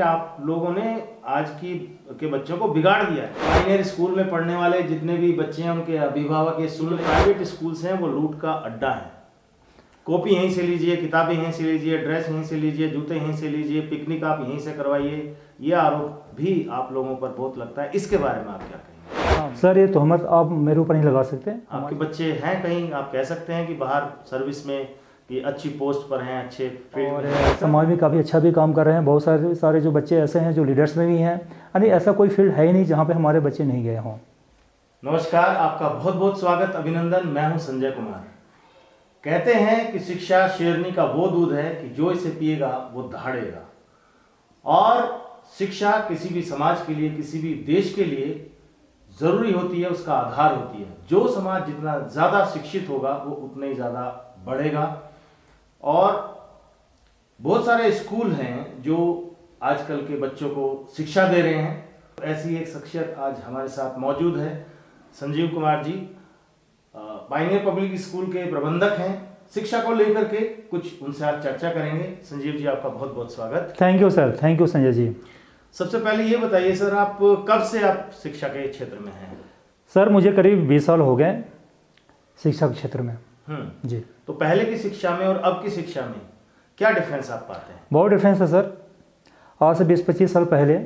आप लोगों ने आज के बच्चों को बिगाड़ दिया है। पायनियर स्कूल में पढ़ने वाले जितने भी बच्चे हैं उनके अभिभावक ये सुन, प्राइवेट स्कूल्स हैं वो लूट का अड्डा है। कॉपी यहीं से लीजिए, किताबें यहीं से लीजिए, ड्रेस यहीं से लीजिए, जूते यहीं से लीजिए, पिकनिक आप यहीं से करवाइए। ये आरोप भी आप लोगों पर बहुत लगता है, इसके बारे में आप क्या कहेंगे? सर ये तोहमत आप मेरे ऊपर नहीं लगा सकते। आपके बच्चे हैं कहीं आप कह सकते हैं कि बाहर सर्विस में कि अच्छी पोस्ट पर हैं, अच्छे फील्ड और में समाज में काफ़ी अच्छा भी काम कर रहे हैं। बहुत सारे जो बच्चे ऐसे हैं जो लीडर्स में भी हैं, यानी ऐसा कोई फील्ड है ही नहीं जहाँ पे हमारे बच्चे नहीं गए हों। नमस्कार, आपका बहुत बहुत स्वागत, अभिनंदन। मैं हूं संजय कुमार। कहते हैं कि शिक्षा शेरनी का वो दूध है कि जो इसे पिएगा वो दहाड़ेगा। और शिक्षा किसी भी समाज के लिए, किसी भी देश के लिए जरूरी होती है, उसका आधार होती है। जो समाज जितना ज्यादा शिक्षित होगा वो उतना ही ज्यादा बढ़ेगा। और बहुत सारे स्कूल हैं जो आजकल के बच्चों को शिक्षा दे रहे हैं। ऐसी एक शख्सियत आज हमारे साथ मौजूद है, Sanjeev Kumar ji. Pioneer public school के प्रबंधक हैं। शिक्षा को लेकर के कुछ उनसे आज चर्चा करेंगे। संजीव जी, आपका बहुत बहुत स्वागत। Thank you sir, thank you Sanjay ji. सबसे पहले ये बताइए सर, आप कब से आप शिक्षा के क्षेत्र में हैं? सर मुझे करीब 20 साल हो गए शिक्षा के क्षेत्र में। जी। तो पहले की शिक्षा में और अब की शिक्षा में क्या डिफरेंस आप पाते हैं? बहुत डिफरेंस है सर। आज से 20-25 साल पहले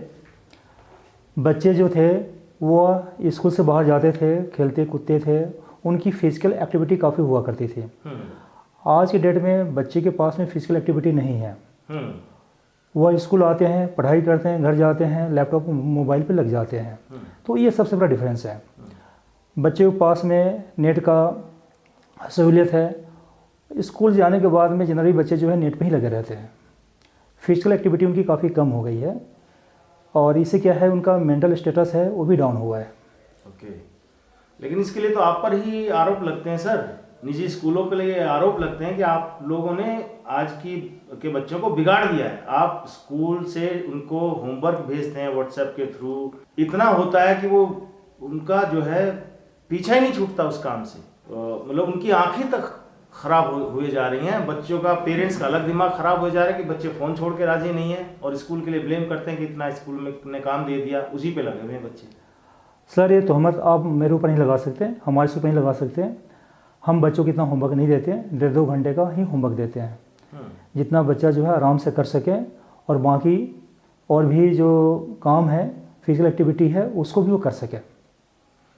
बच्चे जो थे वो स्कूल से बाहर जाते थे, खेलते कूदते थे, उनकी फिजिकल एक्टिविटी काफ़ी हुआ करती थी। आज की डेट में बच्चे के पास में फिजिकल एक्टिविटी नहीं है। वह स्कूल आते हैं, पढ़ाई करते हैं, घर जाते हैं, लैपटॉप मोबाइल पे लग जाते हैं। तो ये सबसे बड़ा डिफरेंस है। बच्चे के पास में नेट का सहूलियत है। स्कूल जाने के बाद में जनरली बच्चे जो है नेट पे ही लगे रहते हैं। फिजिकल एक्टिविटी उनकी काफ़ी कम हो गई है और इससे क्या है, उनका मेंटल स्टेटस है वो भी डाउन हुआ है। ओके, लेकिन इसके लिए तो आप पर ही आरोप लगते हैं सर। निजी स्कूलों के लिए आरोप लगते हैं कि आप लोगों ने आज के बच्चों को बिगाड़ दिया है। आप स्कूल से उनको होमवर्क भेजते हैं व्हाट्सएप के थ्रू, इतना होता है कि वो उनका जो है पीछा ही नहीं छूटता उस काम से। मतलब उनकी आंखें तक खराब हुए जा रही हैं। बच्चों का, पेरेंट्स का अलग दिमाग खराब हो जा रहा है कि बच्चे फ़ोन छोड़ के राजी नहीं है और स्कूल के लिए ब्लेम करते हैं कि इतना स्कूल में ने काम दे दिया, उसी पे लगे हुए हैं बच्चे। सर ये तोहमत आप मेरे ऊपर नहीं लगा सकते, हमारे से ऊपर नहीं लगा सकते। हम बच्चों को इतना होमवर्क नहीं देते, 1.5-2 घंटे का ही होमवर्क देते हैं, जितना बच्चा जो है आराम से कर सके। और बाकी और भी जो काम है, फिजिकल एक्टिविटी है, उसको भी वो कर सके।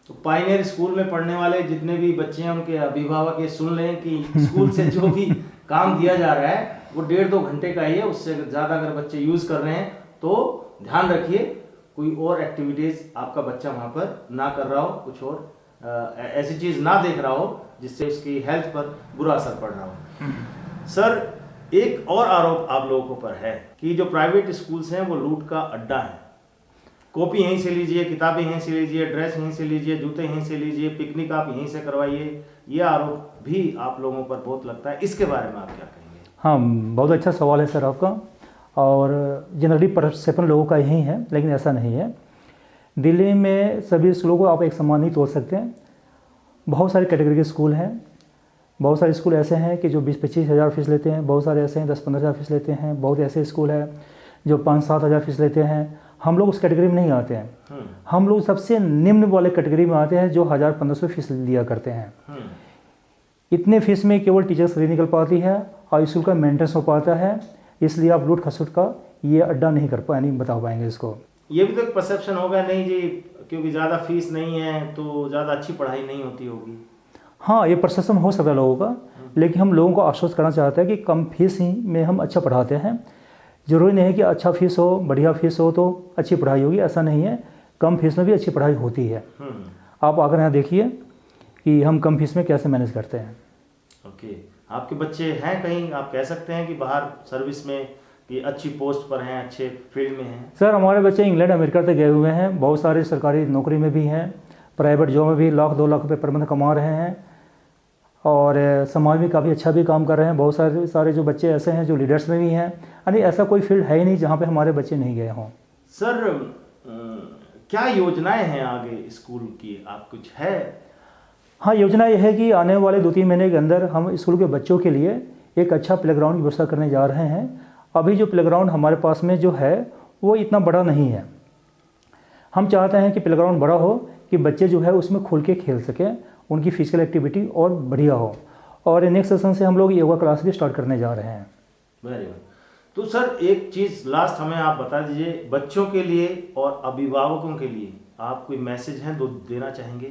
तो पायनियर स्कूल में पढ़ने वाले जितने भी बच्चे हैं उनके अभिभावक ये सुन लें कि स्कूल से जो भी काम दिया जा रहा है वो 1.5-2 घंटे का ही है। उससे ज़्यादा अगर बच्चे यूज़ कर रहे हैं तो ध्यान रखिए कोई और एक्टिविटीज़ आपका बच्चा वहाँ पर ना कर रहा हो, कुछ और ऐसी चीज़ ना देख रहा हो जिससे उसकी हेल्थ पर बुरा असर पड़ रहा हो। सर, एक और आरोप आप लोगों पर है कि जो प्राइवेट स्कूल्स हैं वो लूट का अड्डा है। कॉपी यहीं से लीजिए, किताबें यहीं से लीजिए, ड्रेस यहीं से लीजिए, जूते यहीं से लीजिए, पिकनिक आप यहीं से करवाइए। ये आरोप भी आप लोगों पर बहुत लगता है, इसके बारे में आप क्या कहेंगे? हाँ, बहुत अच्छा सवाल है सर आपका। और जनरली परसेप्शन लोगों का यही है, लेकिन ऐसा नहीं है। दिल्ली में सभी स्कूलों को आप एक समान नहीं तोड़ सकते। बहुत सारे कैटेगरी के स्कूल हैं। बहुत सारे स्कूल ऐसे हैं कि जो 20-25 हज़ार फीस लेते हैं, बहुत सारे ऐसे हैं 10-15 हज़ार फीस लेते हैं, बहुत ऐसे स्कूल हैं जो 5-7 हज़ार फीस लेते हैं। हम लोग उस कैटेगरी में नहीं आते हैं। हम लोग सबसे निम्न वाले कैटेगरी में आते हैं जो 1000-1500 फीस लिया करते हैं। इतने फीस में केवल टीचर्स फ्री निकल पाती है और स्कूल का मेंटेनेंस हो पाता है। इसलिए आप लूट खसुट का ये अड्डा नहीं नहीं बता पाएंगे इसको। ये भी तो एक परसेप्शन होगा नहीं जी, क्योंकि ज़्यादा फीस नहीं है तो ज़्यादा अच्छी पढ़ाई नहीं होती होगी। हाँ, ये परसेप्शन हो सकता है लोगों का, लेकिन हम लोगों को आश्वस्त करना चाहते हैं कि कम फीस ही में हम अच्छा पढ़ाते हैं। ज़रूरी नहीं है कि अच्छा फीस हो, बढ़िया फीस हो तो अच्छी पढ़ाई होगी, ऐसा नहीं है। कम फीस में भी अच्छी पढ़ाई होती है। आप आकर यहाँ देखिए कि हम कम फीस में कैसे मैनेज करते हैं। ओके, आपके बच्चे हैं कहीं आप कह सकते हैं कि बाहर सर्विस में कि अच्छी पोस्ट पर हैं, अच्छे फील्ड में हैं? सर हमारे बच्चे इंग्लैंड अमेरिका तक गए हुए हैं। बहुत सारे सरकारी नौकरी में भी हैं, प्राइवेट जॉब में भी 1-2 लाख रुपये पर मंथ कमा रहे हैं और समाज में काफ़ी अच्छा भी काम कर रहे हैं। बहुत सारे जो बच्चे ऐसे हैं जो लीडर्स में भी हैं, यानी ऐसा कोई फील्ड है ही नहीं जहाँ पे हमारे बच्चे नहीं गए हों। सर, क्या योजनाएं हैं आगे स्कूल की, आप कुछ है? हाँ, योजना ये है कि आने वाले 2-3 महीने के अंदर हम स्कूल के बच्चों के लिए एक अच्छा प्लेग्राउंड की व्यवस्था करने जा रहे हैं। अभी जो प्लेग्राउंड हमारे पास में जो है वो इतना बड़ा नहीं है। हम चाहते हैं कि प्लेग्राउंड बड़ा हो कि बच्चे जो है उसमें खुल के खेल सकें, उनकी फिजिकल एक्टिविटी और बढ़िया हो। और नेक्स्ट सेशन से हम लोग योगा क्लास भी स्टार्ट करने जा रहे हैं। Very good. तो सर एक चीज़ लास्ट हमें आप बता दीजिए, बच्चों के लिए और अभिभावकों के लिए आप कोई मैसेज हैं तो देना चाहेंगे,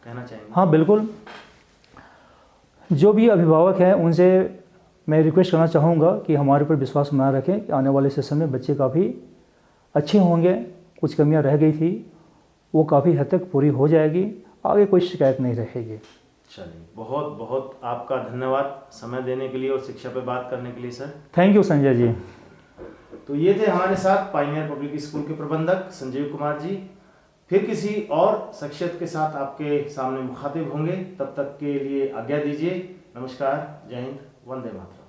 कहना चाहेंगे? हाँ बिल्कुल, जो भी अभिभावक हैं उनसे मैं रिक्वेस्ट करना चाहूँगा कि हमारे ऊपर विश्वास बनाए रखें कि आने वाले सेशन में बच्चे काफ़ी अच्छे होंगे। कुछ कमियां रह गई थी वो काफ़ी हद तक पूरी हो जाएगी, आगे कोई शिकायत नहीं रहेगी। चलिए, बहुत बहुत आपका धन्यवाद समय देने के लिए और शिक्षा पे बात करने के लिए सर। थैंक यू संजय जी। तो ये थे हमारे साथ पायनियर पब्लिक स्कूल के प्रबंधक संजीव कुमार जी। फिर किसी और शख्सियत के साथ आपके सामने मुखातिब होंगे, तब तक के लिए आज्ञा दीजिए। नमस्कार, जय हिंद, वंदे मातरम।